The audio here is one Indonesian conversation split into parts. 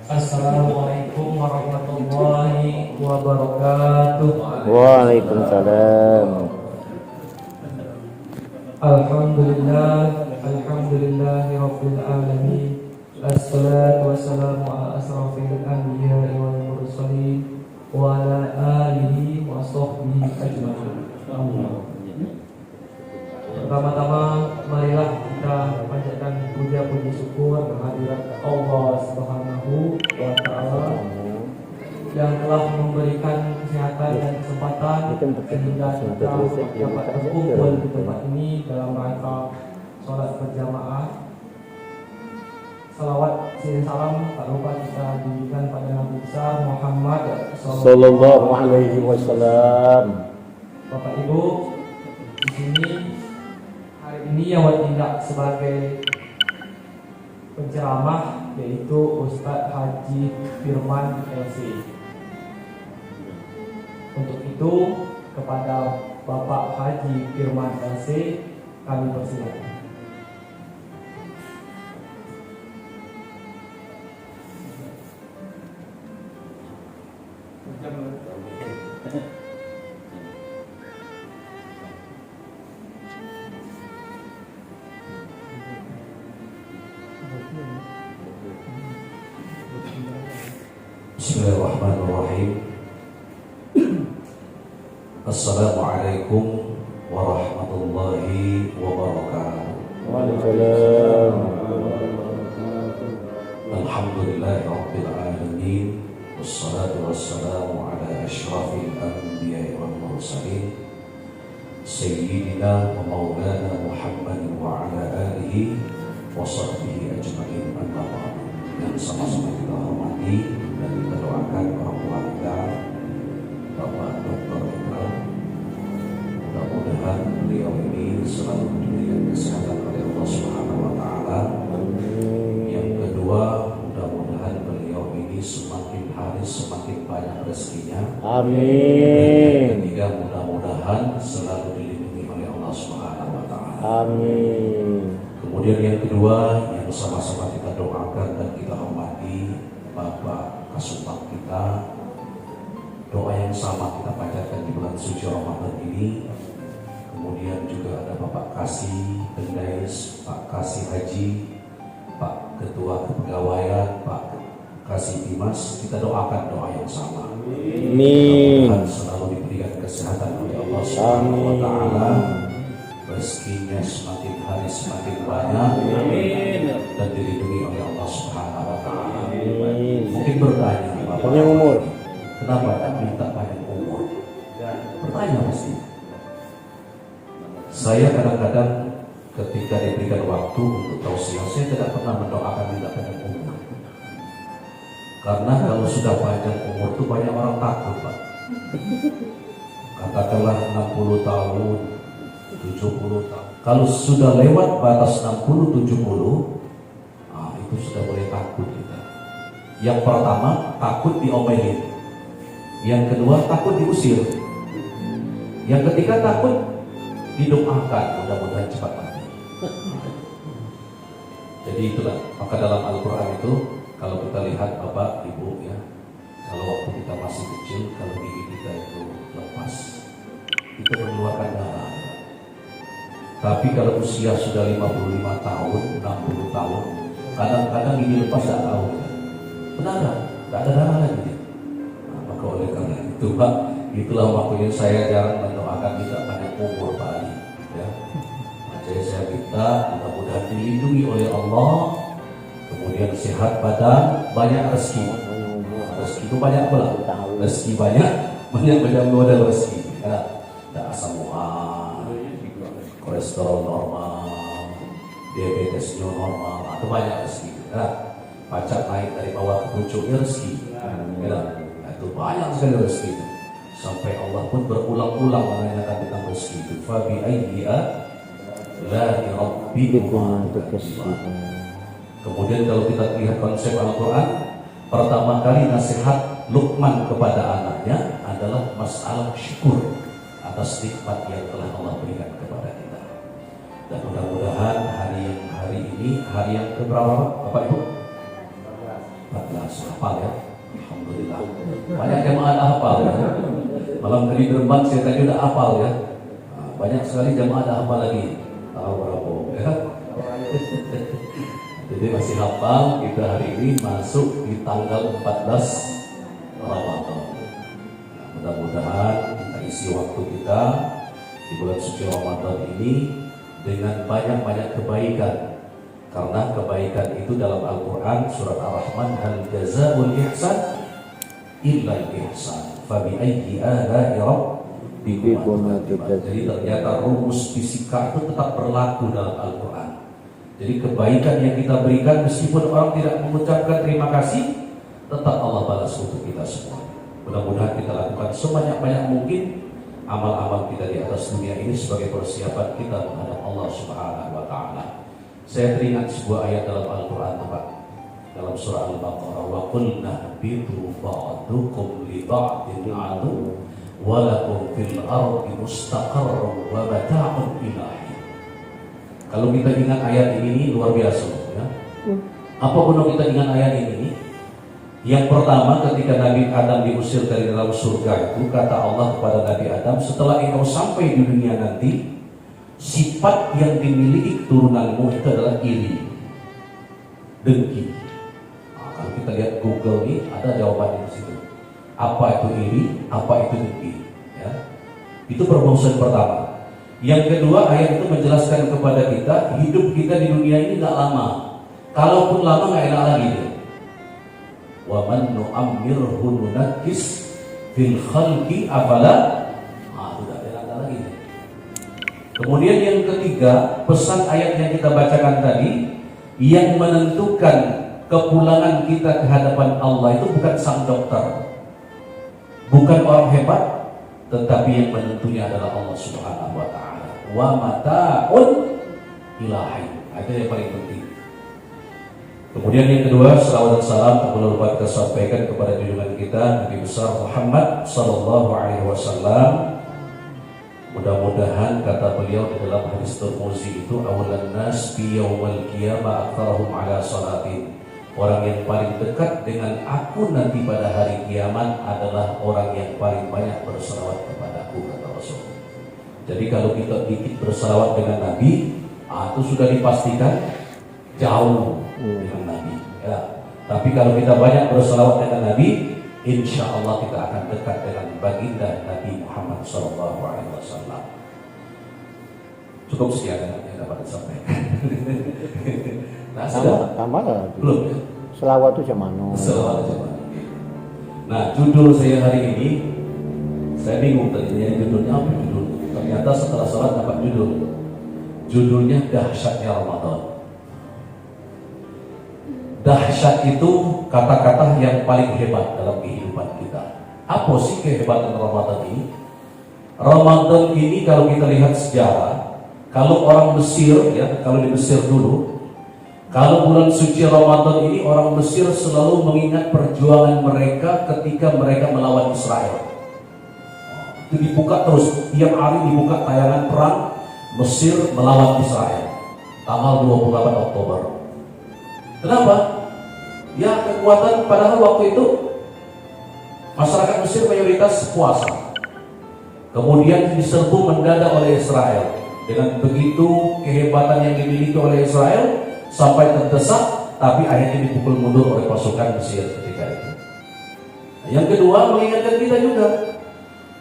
Assalamualaikum warahmatullahi wabarakatuh. Waalaikumsalam. Alhamdulillahi rabbil alamin. Assalatu wassalamu ala asrafil anbiya'i wal mursalin wa ala alihi wa sahbihi ajma'in. Pertama-tama marilah kita panjatkan puja puji syukur kehadirat Allah Subhanahu wa taala yang telah memberikan kesehatan dan kesempatan sehingga kita dapat berkumpul di tempat ini dalam rangka sholat berjamaah. Salawat dan salam tak lupa kita diberikan pada Nabi besar Muhammad Sallallahu alaihi wasallam. Bapak Ibu, di sini hari ini yang bertindak sebagai penceramah yaitu Ustadz Haji Firman LC. Untuk itu kepada Bapak Haji Firman LC kami persilakan. Bismillahirrahmanirrahim. Assalamualaikum warahmatullahi wabarakatuh. Waalaikumsalam. Alhamdulillahi rabbil alamin. Wassalatu wassalamu ala asyrafil anbiya'i wal mursalin Sayyidina wa maulana Muhammadin wa ala alihi wa sahbihi ajma'in. Amma ba'du. Yang sama-sama kita hormati dan kita doakan orang tua kita, Bapak Dr. Indra. Mudah-mudahan beliau ini selalu diberikan kesehatan oleh Allah Subhanahu wa taala. Yang kedua, mudah-mudahan beliau ini semakin hari semakin banyak rezekinya. Amin. Yang ketiga, mudah-mudahan selalu dilindungi oleh Allah Subhanahu wa taala. Amin. Kemudian yang kedua, yang sama-sama kita doakan dan kita hormati Bapak Kasubag kita. Doa yang sama kita panjatkan di bulan suci Ramadan ini. Kemudian juga ada Bapak Kasih Pendais, Pak Kasih Haji, Pak Ketua Kepegawaian, Pak Kasih Dimas. Kita doakan doa yang sama. Amin. Mudah-mudahan selalu diberikan kesehatan oleh Allah Subhanahu wa taala. Rezekinya semakin hari semakin banyak. Amin. Dan dilindungi oleh Allah Subhanahu wa taala. Amin. Mungkin bertanya, Panjang umur. kenapa tak minta panjang umur? Bertanya pasti. Saya kadang-kadang ketika diberikan waktu untuk tausiah, saya tidak pernah mendoakan minta panjang umur. Karena kalau sudah panjang umur itu banyak orang takut, Pak. Katakanlah 60 tahun, 70 tahun. Kalau sudah lewat batas 60-70, itu sudah boleh takut kita. Yang pertama, takut diomelin. Yang kedua, takut diusir. Yang ketiga, takut didoakan mudah-mudahan cepat mati. Jadi itulah, maka dalam Al-Quran itu kalau kita lihat Bapak, Ibu ya, kalau waktu kita masih kecil, kalau gigi kita itu lepas, itu mengeluarkan darah. Tapi kalau usia sudah 55 tahun, 60 tahun, kadang-kadang gigi lepas tidak tahu. Benar nggak? Tidak ada darah lagi. Nah, maka oleh karena itu Pak, itulah waktunya saya jarang mendoakan kita banyak umur Pak Ali. Ya. Jadi saya minta mudah-mudahan dilindungi oleh Allah, kemudian sehat badan, banyak rezeki. Rezeki itu banyak pula. Rezeki banyak ada rezeki. Ya. Ada asam urat, kolesterol normal, diabetesnya normal, ada banyak rezeki. Ya. Pajak naik dari bawah ke pucuknya rezeki. Ya. Itu banyak sekali rezeki itu. Sampai Allah pun berulang-ulang menanyakan tentang rezeki itu. Fabi ayyi'a la rabbikum. Kemudian kalau kita lihat konsep Al-Quran, pertama kali nasihat Luqman kepada anaknya adalah masalah syukur atas nikmat yang telah Allah berikan kepada kita. Dan mudah-mudahan hari ini hari yang keberapa Bapak Ibu? 14. Hafal ya. Alhamdulillah. Banyak jemaah hafal ya. Malam tadi berempat saya tadi udah hafal ya. Nah, banyak sekali jemaah hafal lagi. Tahu berapa ya? Jadi masih hafal, kita hari ini masuk di tanggal 14 Ramadan. Nah, mudah-mudahan kita isi waktu kita di bulan suci Ramadan ini dengan banyak-banyak kebaikan. Karena kebaikan itu dalam Al-Quran surat Ar-Rahman, hal jazaa'ul ihsan illa al-ihsan fabi ayyi ala'i rabbikum. Jadi ternyata rumus fisika itu tetap berlaku dalam Al-Quran. Jadi kebaikan yang kita berikan meskipun orang tidak mengucapkan terima kasih, tetap Allah balas untuk kita semua. Mudah-mudahan kita lakukan sebanyak-banyak mungkin amal-amal kita di atas dunia ini sebagai persiapan kita menghadap Allah Subhanahu wa Ta'ala. Saya teringat sebuah ayat dalam Al-Quran, Pak, dalam surah Al-Baqarah, wa qulna bitu ba'dukum li ba'din adu wa lakum fil ardi mustaqarrun wa mata'un ilahi. Kalau kita ingat ayat ini luar biasa ya. Apa gunanya kita ingat ayat ini? Yang pertama, ketika Nabi Adam diusir dari dalam surga itu, kata Allah kepada Nabi Adam, setelah engkau sampai di dunia nanti, sifat yang dimiliki keturunanmu itu adalah iri, dengki. Nah, kalau kita lihat Google ini ada jawabannya di situ. Apa itu iri? Apa itu dengki? Ya. Itu permusuhan pertama. Yang kedua, ayat itu menjelaskan kepada kita hidup kita di dunia ini nggak lama. Kalaupun lama nggak enak lagi deh. Wa man nu'ammirhu nunakkis fil khalqi afala. Sudah enak lagi deh. Kemudian yang ketiga, pesan ayat yang kita bacakan tadi, yang menentukan kepulangan kita ke hadapan Allah itu bukan sang dokter, bukan orang hebat, tetapi yang menentunya adalah Allah Subhanahu wa Ta'ala. Wa mata'un ilahi. Itu yang paling penting. Kemudian yang kedua, salawat dan salam tak perlu lupa kita sampaikan kepada junjungan kita Nabi besar Muhammad sallallahu alaihi wasallam. Mudah-mudahan kata beliau di dalam hadis Tirmizi itu, awalan nas fi yaumil qiyamah aktsarahum ala salatin. Orang yang paling dekat dengan aku nanti pada hari kiamat adalah orang yang paling banyak berselawat kepadaku, kata Rasul. Jadi kalau kita dikit berselawat dengan Nabi, itu sudah dipastikan jauh dengan Nabi. Ya. Tapi kalau kita banyak berselawat dengan Nabi, insya Allah kita akan dekat dengan baginda Nabi Muhammad SAW. Cukup sekian yang dapat disampaikan. Nah, tambah lagi. Belum ya? Selawat itu jamano. Selawat jamano. Nah, judul saya hari ini, saya bingung tadinya judulnya apa judul. Ternyata setelah salat dapat judul. Judulnya Dahsyatnya Ramadan. Dahsyat itu kata-kata yang paling hebat dalam kehidupan kita. Apa sih kehebatan Ramadan ini? Ramadan ini kalau kita lihat sejarah, kalau orang Mesir ya, kalau di Mesir dulu, kalau bulan suci Ramadan ini orang Mesir selalu mengingat perjuangan mereka ketika mereka melawan Israel. Itu dibuka terus, tiap hari dibuka tayangan perang Mesir melawan Israel tanggal 28 Oktober. Kenapa? Ya kekuatan, padahal waktu itu masyarakat Mesir mayoritas puasa. Kemudian diserbu mendadak oleh Israel. Dengan begitu kehebatan yang dimiliki oleh Israel sampai terdesak, tapi akhirnya dipukul mundur oleh pasukan Mesir ketika itu. Yang kedua, mengingatkan kita juga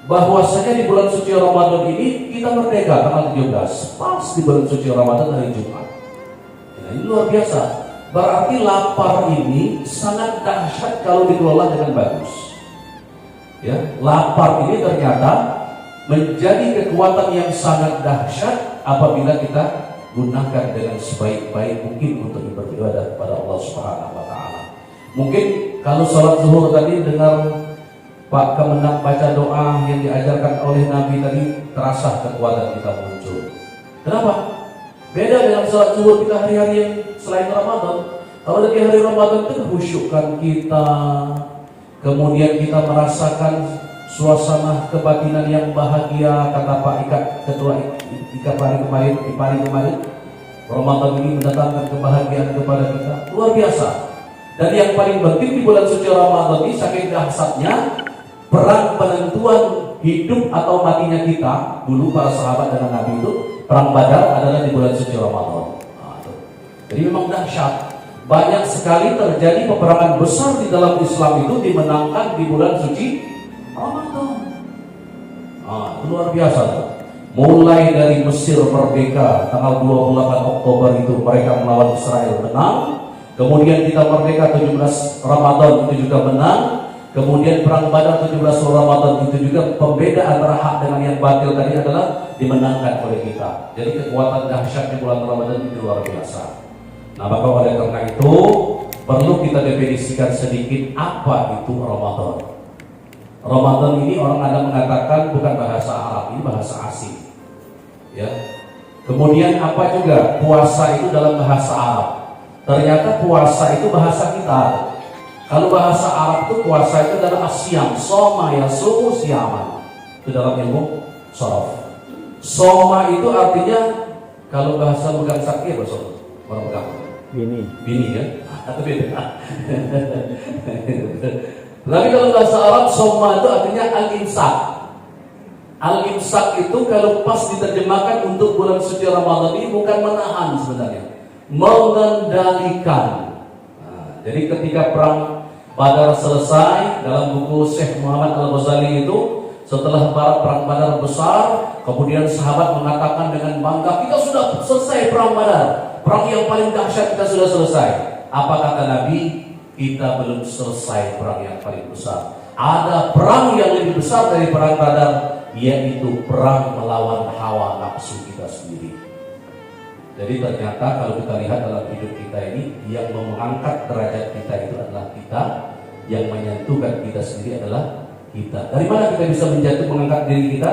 bahwasanya di bulan suci Ramadan ini kita merdeka tanggal 17, pas di bulan suci Ramadan hari Jumat. Nah, ini luar biasa. Berarti lapar ini sangat dahsyat kalau dikelola dengan bagus. Ya, lapar ini ternyata menjadi kekuatan yang sangat dahsyat apabila kita gunakan dengan sebaik-baik mungkin untuk beribadah kepada Allah Subhanahu wa Ta'ala. Mungkin kalau sholat zuhur tadi dengar Pak Kemenang baca doa yang diajarkan oleh Nabi tadi, terasa kekuatan kita muncul. Kenapa? Beda dengan sholat zuhur kita hari-hari yang selain Ramadan. Kalau di hari Ramadan itu kehusyukan kita, kemudian kita merasakan suasana kebatinan yang bahagia, kata Pak Ketua Ika kemarin. Ramadan ini mendatangkan kebahagiaan kepada kita luar biasa. Dan yang paling penting di bulan suci Ramadan ini saking dahsyatnya perang penentuan hidup atau matinya kita. Dulu para sahabat dengan Nabi itu perang Badar adalah di bulan suci Ramadan. Jadi memang dahsyat. Banyak sekali terjadi peperangan besar di dalam Islam itu dimenangkan di bulan suci Ramadan. Luar biasa tuh. Mulai dari Mesir merdeka tanggal 28 Oktober itu mereka melawan Israel menang. Kemudian kita merdeka 17 Ramadan itu juga menang. Kemudian perang Badar 17 Ramadan itu juga pembeda antara hak dengan yang batil tadi adalah dimenangkan oleh kita. Jadi kekuatan dahsyat di bulan Ramadan itu luar biasa. Nah, maka oleh karena itu perlu kita definisikan sedikit apa itu Ramadan. Ramadan ini orang ada mengatakan bukan bahasa Arab, ini bahasa asing. Ya. Kemudian apa juga? Puasa itu dalam bahasa Arab. Ternyata puasa itu bahasa kita. Kalau bahasa Arab itu puasa itu adalah asyam, soma yasumu siyaman. Itu dalam ilmu shorof. Soma itu artinya kalau bahasa pegang sakti apa sob? Orang pegang. Bini ya? Atau beda? Tapi kalau bahasa Arab soma itu artinya al-imsak. Al-imsak itu kalau pas diterjemahkan untuk bulan suci Ramadan ini bukan menahan sebenarnya, mengendalikan. Jadi ketika perang Badar selesai, dalam buku Syekh Muhammad Al-Ghazali itu setelah perang Badar besar, kemudian sahabat mengatakan dengan bangga, kita sudah selesai perang Badar, perang yang paling dahsyat kita sudah selesai. Apa kata Nabi? Kita belum selesai perang yang paling besar. Ada perang yang lebih besar dari perang Badar, yaitu perang melawan hawa nafsu kita sendiri. Jadi ternyata kalau kita lihat dalam hidup kita ini, yang mengangkat derajat kita itu adalah kita, yang menyentuhkan kita sendiri adalah kita. Dari mana kita bisa mengangkat diri kita?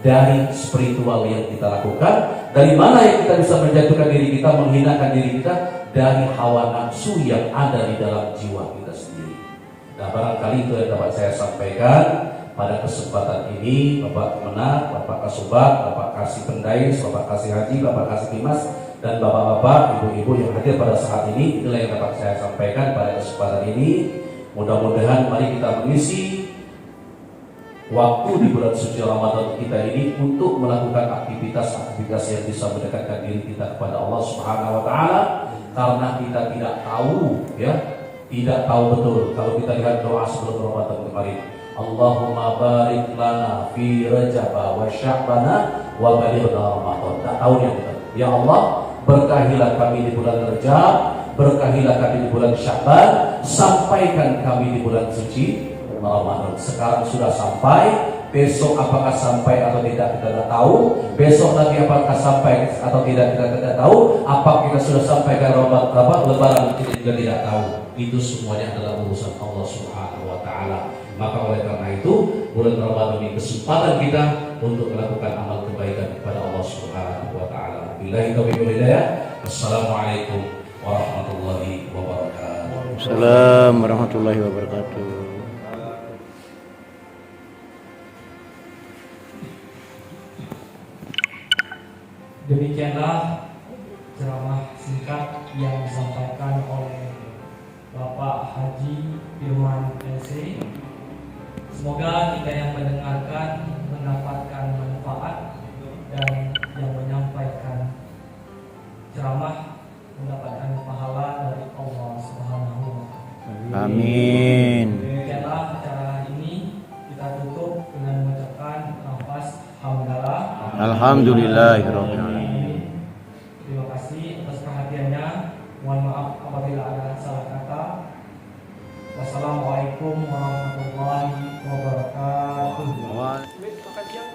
Dari spiritual yang kita lakukan. Dari mana yang kita bisa menjatuhkan diri kita, menghinakan diri kita? Dari hawa nafsu yang ada di dalam jiwa kita sendiri. Nah, barangkali itu yang dapat saya sampaikan pada kesempatan ini. Bapak Kemenak, Bapak Kasubat, Bapak Kasih Pendais, Bapak Kasih Haji, Bapak Kasih Timas, dan bapak-bapak, ibu-ibu yang hadir pada saat ini, itulah yang dapat saya sampaikan pada kesempatan ini. Mudah-mudahan mari kita mengisi waktu di bulan suci Ramadan kita ini untuk melakukan aktivitas-aktivitas yang bisa mendekatkan diri kita kepada Allah Subhanahu wa taala, karena kita tidak tahu ya, tidak tahu betul. Kalau kita lihat doa sebelum Ramadan kemarin, Allahumma barik lana fi Rajab wa Sya'bana wa balighna Ramadan. Tak tahu yang betul. Ya Allah, berkahilah kami di bulan Rajab, berkahilah kami di bulan Sya'ban, sampaikan kami di bulan suci Ramadan. Sekarang sudah sampai, besok apakah sampai atau tidak kita tidak tahu. Besok lagi apakah sampai atau tidak kita tidak tahu. Apa kita sudah sampai ke Lebaran kita juga tidak tahu. Itu semuanya adalah urusan Allah Subhanahu wa taala. Maka oleh karena itu, bulan Ramadan ini kesempatan kita untuk melakukan amal kebaikan kepada Allah Subhanahu wa taala. Billahi taufiq wal hidayah. Assalamualaikum warahmatullahi wabarakatuh. Assalamualaikum warahmatullahi wabarakatuh. Demikianlah ceramah singkat yang disampaikan oleh Bapak Haji Firman LC. Semoga kita yang mendengarkan mendapatkan manfaat, dan yang menyampaikan ceramah mendapatkan pahala dari Allah Subhanahu wa taala. Amin. Demikianlah acara ini kita tutup dengan mengucapkan lafaz hamdalah. Alhamdulillahirabbil alamin. Terima kasih atas perhatiannya. Mohon maaf apabila ada salah kata. Wassalamualaikum warahmatullahi wabarakatuh. Makan siang.